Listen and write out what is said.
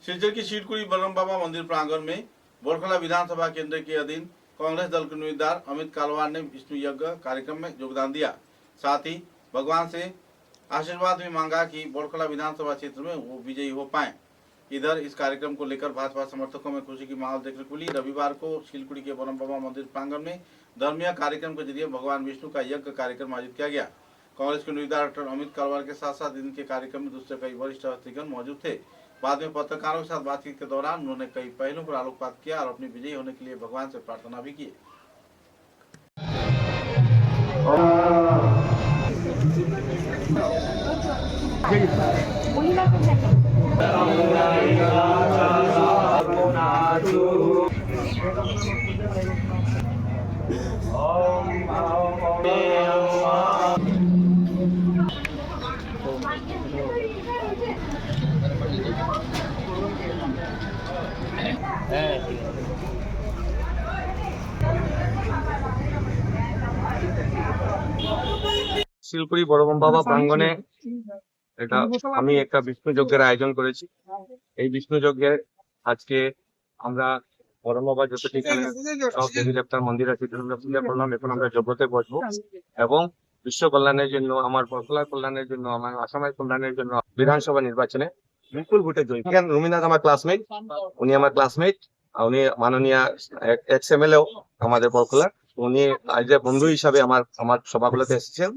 सिलचर की शीतकुड़ी बलराम बाबा मंदिर प्रांगण में बोरखला विधानसभा केंद्र के अधीन कांग्रेस दल के उम्मीदवार अमित कालवार ने विष्णु यज्ञ कार्यक्रम में योगदान दिया। साथ ही भगवान से आशीर्वाद भी मांगा कि बोरखला विधानसभा क्षेत्र में वो विजयी हो पाए। इधर इस कार्यक्रम को लेकर भाजपा समर्थकों में खुशी की माहौल देखने को मिली। रविवार को शिलकुड़ी के बलराम बाबा मंदिर प्रांगण में धर्मीय कार्यक्रम के जरिए भगवान विष्णु का यज्ञ कार्यक्रम आयोजित किया गया। कांग्रेस के उम्मीदवार डॉक्टर अमित कालवार के साथ साथ इनके कार्यक्रम में दूसरे कई वरिष्ठ हस्तीगण मौजूद थे। बाद में पत्रकारों के साथ बातचीत के दौरान उन्होंने कई पहलुओं पर आलोकपात किया और अपनी विजयी होने के लिए भगवान से प्रार्थना भी की। শিলপুরি বড়বম বাবা প্রাঙ্গণে আমি একটা বিষ্ণু যজ্ঞের আয়োজন করেছি। এই বিষ্ণু যজ্ঞে আজকে আমরা বড়বম বাবা যতটি সব দেবী দেবতার মন্দির আছে পূজা করলাম। এখন আমরা যজ্ঞতে বসবো এবং বিশ্ব কল্যাণের জন্য, আমার বরখলার কল্যাণের জন্য, আমার আসামের কল্যাণের জন্য বিধানসভা নির্বাচনে বিপুল ভোটে জয়ী। রবীন্দ্রনাথ আমার ক্লাসমেট, উনি আমার ক্লাসমেট, উনি মাননীয় এক্স এমএলএ আমাদের বরখলার। উনি আজ বন্ধু হিসাবে আমার সভাগুলোতে এসেছেন।